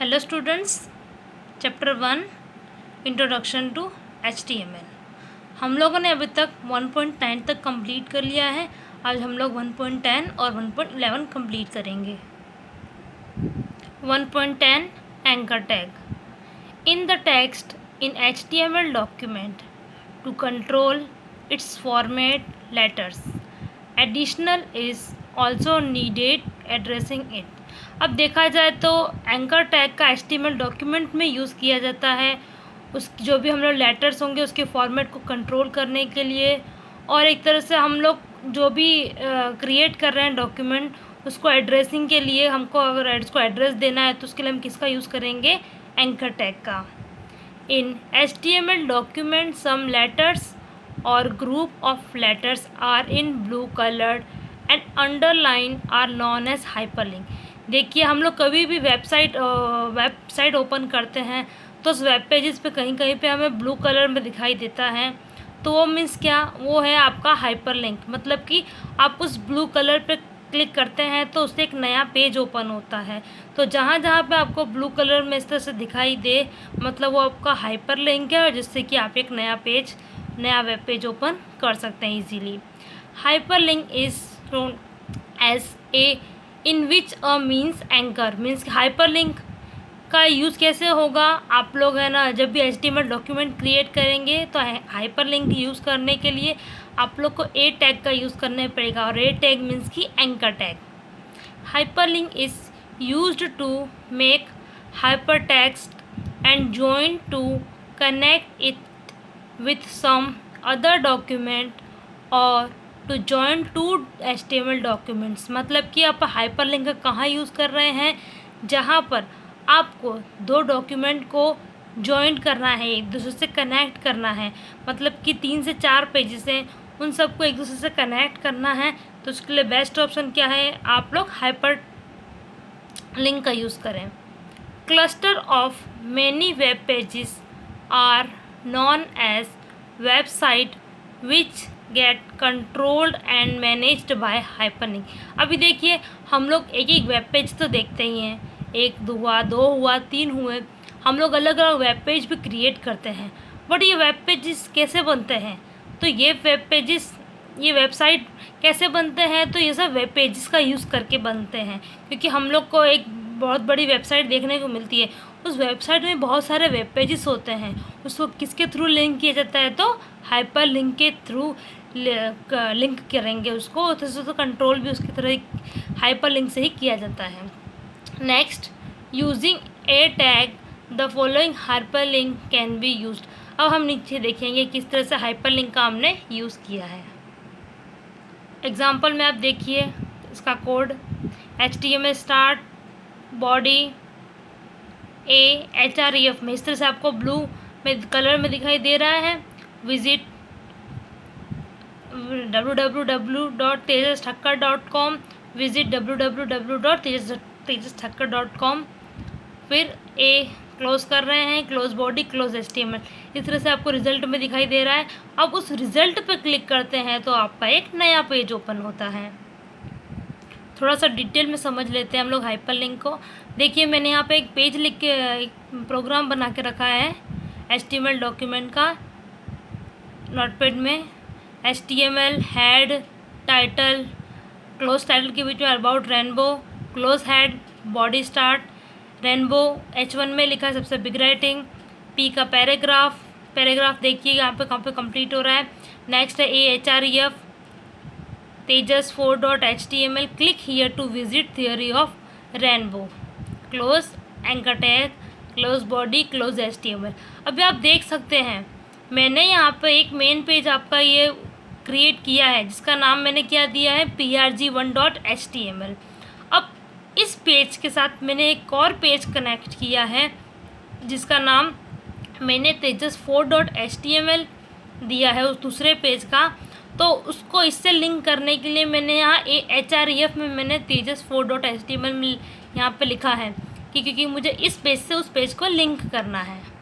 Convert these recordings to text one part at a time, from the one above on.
Hello students, chapter 1 introduction to HTML। हम लोगों ने अभी तक 1.9 तक कंप्लीट कर लिया है। आज हम लोग 1.10 और 1.11 कंप्लीट करेंगे। 1.10 anchor tag in the text in HTML document to control its format letters additional is also needed addressing it. अब देखा जाए तो एंकर टैग का HTML डॉक्यूमेंट में यूज़ किया जाता है उस जो भी हम लोग लेटर्स होंगे उसके फॉर्मेट को कंट्रोल करने के लिए, और एक तरह से हम लोग जो भी क्रिएट कर रहे हैं डॉक्यूमेंट उसको एड्रेसिंग के लिए, हमको अगर उसको एड्रेस देना है तो उसके लिए हम किसका यूज़ करेंगे, एंकर टैग का। In HTML document some letters और group of letters are in blue coloured and underline are known as hyperlink. देखिए, हम लोग कभी भी वेबसाइट ओपन करते हैं तो उस वेब पेजेस पे कहीं कहीं पे हमें ब्लू कलर में दिखाई देता है, तो वो मीन्स क्या, वो है आपका हाइपरलिंक। मतलब कि आप उस ब्लू कलर पे क्लिक करते हैं तो उससे एक नया पेज ओपन होता है। तो जहाँ जहाँ पे आपको ब्लू कलर में इस तरह से दिखाई दे, मतलब वो आपका हाइपरलिंक है, जिससे कि आप एक नया वेब पेज ओपन कर सकते हैं easily. Hyperlink is known as a in which a means anchor. Means hyperlink का यूज़ कैसे होगा, आप लोग है ना जब भी HTML डॉक्यूमेंट क्रिएट करेंगे तो हाइपरलिंक यूज़ करने के लिए आप लोग को ए टैग का यूज़ करना पड़ेगा, और ए टैग मीन्स की anchor tag. Hyperlink is used to make hyper text and join to connect it with some other document और to join to HTML documents. मतलब कि आप हाइपरलिंक का कहाँ यूज़ कर रहे हैं, जहाँ पर आपको दो डॉक्यूमेंट को जॉइन करना है, एक दूसरे से कनेक्ट करना है। मतलब कि 3 से 4 पेजेस हैं, उन सबको एक दूसरे से कनेक्ट करना है, तो उसके लिए बेस्ट ऑप्शन क्या है, आप लोग हाइपर लिंक का यूज़ करें। Cluster of many web pages are known as website which get controlled and managed by hyperlink. अभी देखिए, हम लोग एक एक वेब पेज तो देखते ही हैं, 1 हुआ, 2 हुआ, 3 हुए, हम लोग अलग अलग वेब पेज भी क्रिएट करते हैं। बट ये वेब पेजेस कैसे बनते हैं, तो ये वेबसाइट कैसे बनते हैं, तो ये सब वेब पेजेस का यूज़ करके बनते हैं। क्योंकि हम लोग को एक बहुत बड़ी वेबसाइट देखने को मिलती है, उस वेबसाइट में बहुत सारे वेब पेजेस होते हैं, उसको किसके थ्रू लिंक किया जाता है, तो हाइपर लिंक के थ्रू लिंक करेंगे उसको, तो कंट्रोल भी उसकी तरह हाइपर लिंक से ही किया जाता है। Next, using A tag the following hyper link can be used. अब हम नीचे देखेंगे किस तरह से हाइपर लिंक का हमने यूज़ किया है। एग्जाम्पल में आप देखिए इसका code, HTML start body href में इस तरह से आपको ब्लू में कलर में दिखाई दे रहा है। विजिट www.tejasthakar.com, विजिट www.tejasthakar.com, फिर ए क्लोज कर रहे हैं, क्लोज बॉडी, क्लोज HTML। इस तरह से आपको रिजल्ट में दिखाई दे रहा है। अब उस रिजल्ट पे क्लिक करते हैं तो आपका एक नया पेज ओपन होता है। थोड़ा सा डिटेल में समझ लेते हैं हम लोग हाइपरलिंक को। देखिए, मैंने यहाँ पे एक पेज लिख के एक प्रोग्राम बना के रखा है HTML डॉक्यूमेंट का नोटपैड में। HTML head title, close title के बीच में about rainbow, close head, body start, rainbow H1 में लिखा है सबसे बिग राइटिंग, P का पैराग्राफ देखिए यहाँ पे कहाँ पे कंप्लीट हो रहा है। नेक्स्ट है href tejas4.html, click here to visit theory of rainbow, close anchor tag, close body, close HTML। अभी आप देख सकते हैं मैंने यहाँ पे एक मेन पेज आपका ये क्रिएट किया है, जिसका नाम मैंने क्या दिया है, prg1.html। अब इस पेज के साथ मैंने एक और पेज कनेक्ट किया है जिसका नाम मैंने tejas4.html दिया है उस दूसरे पेज का। तो उसको इससे लिंक करने के लिए मैंने यहाँ href में मैंने tejas4.html यहाँ पे लिखा है कि क्योंकि मुझे इस पेज से उस पेज को लिंक करना है।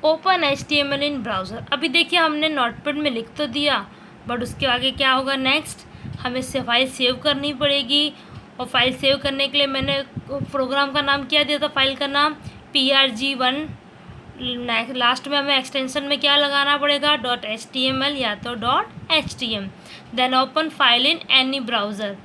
ओपन HTML इन ब्राउज़र। अभी देखिए, हमने नोटपैड में लिख तो दिया, बट उसके आगे क्या होगा, नेक्स्ट हमें फाइल सेव करनी पड़ेगी और फाइल सेव करने के लिए मैंने प्रोग्राम का नाम क्या दिया था, फाइल का नाम PRG1। लास्ट में हमें एक्सटेंशन में क्या लगाना पड़ेगा, .html या तो .htm। Then open file in any browser.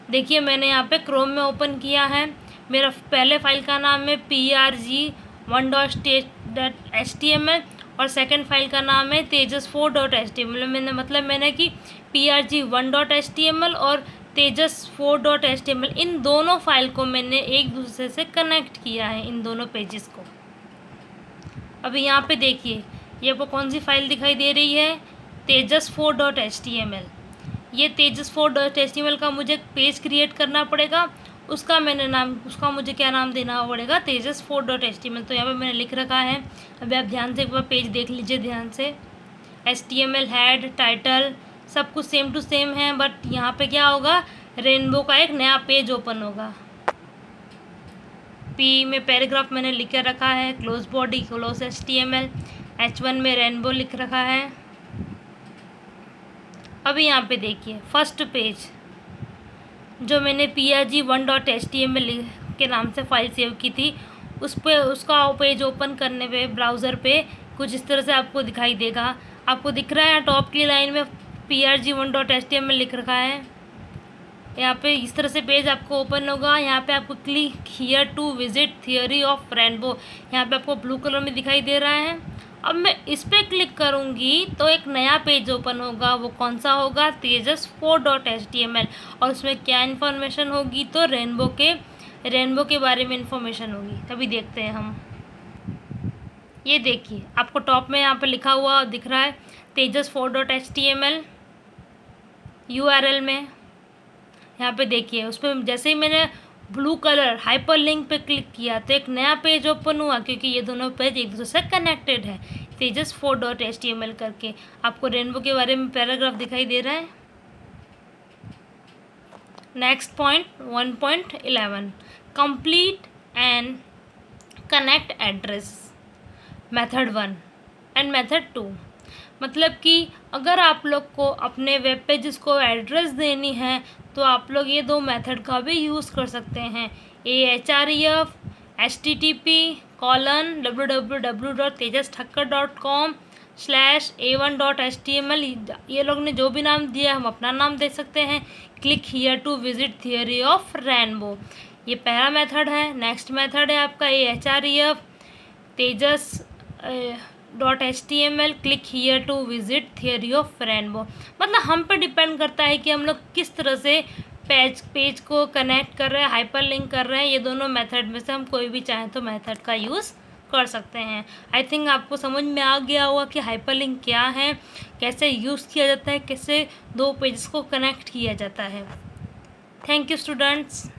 देखिए मैंने यहाँ पे क्रोम में ओपन किया है। मेरा पहले फाइल का नाम है PRG1.html और सेकंड फाइल का नाम है tejas4.html। मैंने कि PRG1.html और tejas4.html इन दोनों फाइल को मैंने एक दूसरे से कनेक्ट किया है, इन दोनों पेजेस को। अभी यहाँ पे देखिए ये आपको कौन सी फाइल दिखाई दे रही है, tejas4.html। ये tejas4.html का मुझे पेज क्रिएट करना पड़ेगा, उसका मुझे क्या नाम देना पड़ेगा, tejas4.html। तो यहाँ पे मैंने लिख रखा है। अभी आप ध्यान से एक बार पेज देख लीजिए ध्यान से। HTML हेड, टाइटल सब कुछ सेम टू सेम है, बट यहाँ पे क्या होगा, रेनबो का एक नया पेज ओपन होगा। P में पैराग्राफ मैंने लिख के रखा है, close body close HTML। H1 में रेनबो लिख रखा है। अभी यहाँ पे देखिए फर्स्ट पेज जो मैंने PRG1.html के नाम से फाइल सेव की थी, उसका पेज ओपन करने पे ब्राउज़र पे कुछ इस तरह से आपको दिखाई देगा। आपको दिख रहा है टॉप की लाइन में PRG1.html लिख रखा है। यहाँ पे इस तरह से पेज आपको ओपन होगा। यहाँ पे आपको click here to visit theory of rainbow, यहाँ पे आपको ब्लू कलर में दिखाई दे रहा है। अब मैं इस पर क्लिक करूँगी तो एक नया पेज ओपन होगा। वो कौन सा होगा, tejas4.html। और उसमें क्या इन्फॉर्मेशन होगी, तो रेनबो के बारे में इन्फॉर्मेशन होगी। तभी देखते हैं हम। ये देखिए आपको टॉप में यहाँ पे लिखा हुआ दिख रहा है tejas4.html URL में। यहाँ पे देखिए उस पर जैसे ही मैंने ब्लू कलर हाइपर लिंक पे क्लिक किया तो एक नया पेज ओपन हुआ, क्योंकि ये दोनों पेज एक दूसरे से कनेक्टेड है tejas4.html करके। आपको रेनबो के बारे में पैराग्राफ दिखाई दे रहा है। Next point 1.11 complete and connect address method 1 and method 2। मतलब कि अगर आप लोग को अपने वेब पेजेस को एड्रेस देनी है तो आप लोग ये दो मेथड का भी यूज़ कर सकते हैं, ahref http://www.tejasthakkar.com/a1.html। ये लोग ने जो भी नाम दिया हम अपना नाम दे सकते हैं। Click here to visit theory of rainbow, ये पहला मेथड है। नेक्स्ट मेथड है आपका ahref tejas.html click here to visit theory of rainbow. मतलब हम पर डिपेंड करता है कि हम लोग किस तरह से पेज को कनेक्ट कर रहे हैं, हाइपर लिंक कर रहे हैं। ये दोनों मेथड में से हम कोई भी चाहें तो मेथड का यूज़ कर सकते हैं। आई थिंक आपको समझ में आ गया होगा कि हाइपर लिंक क्या है, कैसे यूज़ किया जाता है, कैसे दो पेजेस को कनेक्ट किया जाता है। Thank you students.